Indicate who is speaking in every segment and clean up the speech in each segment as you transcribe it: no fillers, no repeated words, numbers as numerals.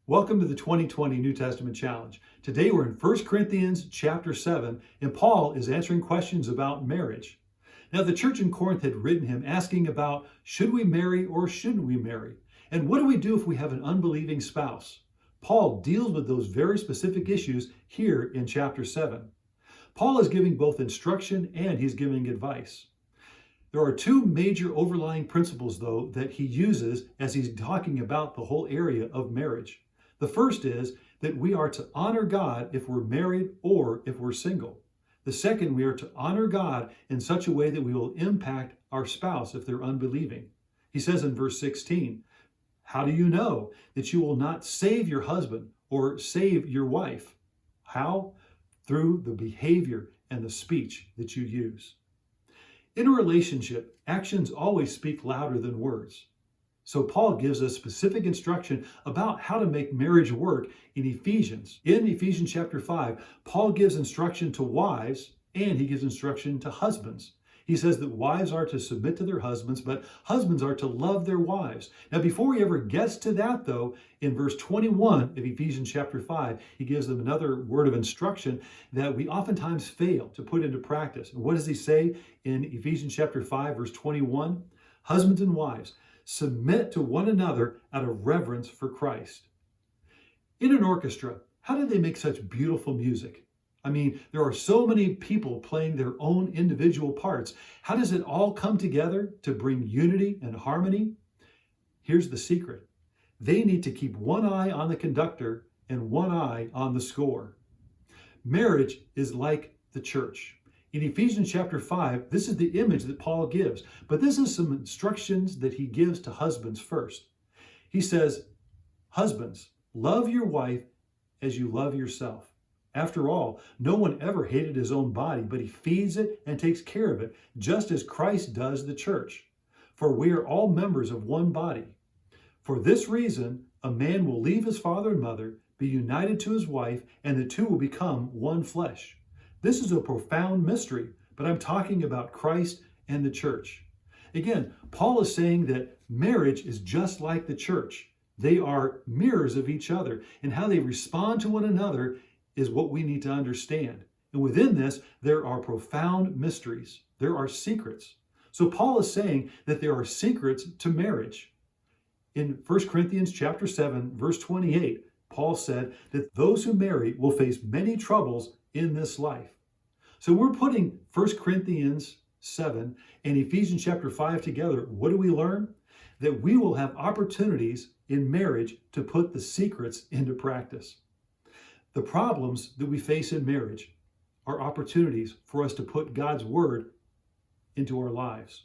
Speaker 1: Welcome to the 2020 New Testament Challenge. Today we're in 1 Corinthians chapter 7, and Paul is answering questions about marriage. Now, the church in Corinth had written him asking about, should we marry or shouldn't we marry? And what do we do if we have an unbelieving spouse? Paul deals with those very specific issues here in chapter 7. Paul is giving both instruction and he's giving advice. There are two major overlying principles, though, that he uses as he's talking about the whole area of marriage. The first is that we are to honor God if we're married or if we're single. The second, we are to honor God in such a way that we will impact our spouse if they're unbelieving. He says in verse 16, how do you know that you will not save your husband or save your wife? How? Through the behavior and the speech that you use. In a relationship, actions always speak louder than words. So Paul gives us specific instruction about how to make marriage work in Ephesians. In Ephesians chapter 5, Paul gives instruction to wives and he gives instruction to husbands. He says that wives are to submit to their husbands, but husbands are to love their wives. Now, before he ever gets to that, though, in verse 21 of Ephesians chapter 5, he gives them another word of instruction that we oftentimes fail to put into practice. And what does he say in Ephesians chapter 5, verse 21? Husbands and wives, submit to one another out of reverence for Christ. In an orchestra, how do they make such beautiful music? I mean, there are so many people playing their own individual parts. How does it all come together to bring unity and harmony? Here's the secret. They need to keep one eye on the conductor and one eye on the score. Marriage is like the church. In Ephesians chapter 5, this is the image that Paul gives, but this is some instructions that he gives to husbands first. He says, husbands, love your wife as you love yourself. After all, no one ever hated his own body, but he feeds it and takes care of it, just as Christ does the church. For we are all members of one body. For this reason, a man will leave his father and mother, be united to his wife, and the two will become one flesh. This is a profound mystery, but I'm talking about Christ and the church. Again, Paul is saying that marriage is just like the church. They are mirrors of each other, and how they respond to one another is what we need to understand. And within this, there are profound mysteries. There are secrets. So Paul is saying that there are secrets to marriage. In 1 Corinthians chapter 7, verse 28, Paul said that those who marry will face many troubles in this life. So we're putting 1 Corinthians 7 and Ephesians chapter 5 together. What do we learn? That we will have opportunities in marriage to put the secrets into practice. The problems that we face in marriage are opportunities for us to put God's word into our lives.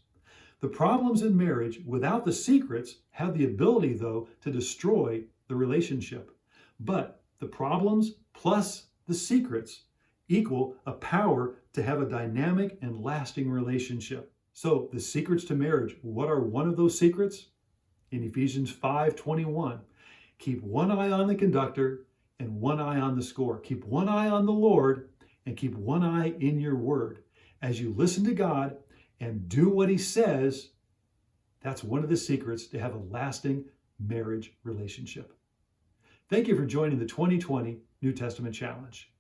Speaker 1: The problems in marriage without the secrets have the ability, though, to destroy the relationship. But the problems plus the secrets equal a power to have a dynamic and lasting relationship. So the secrets to marriage, what are one of those secrets? In Ephesians 5:21, keep one eye on the conductor and one eye on the score. Keep one eye on the Lord and keep one eye in your word. As you listen to God and do what he says, that's one of the secrets to have a lasting marriage relationship. Thank you for joining the 2020 New Testament Challenge.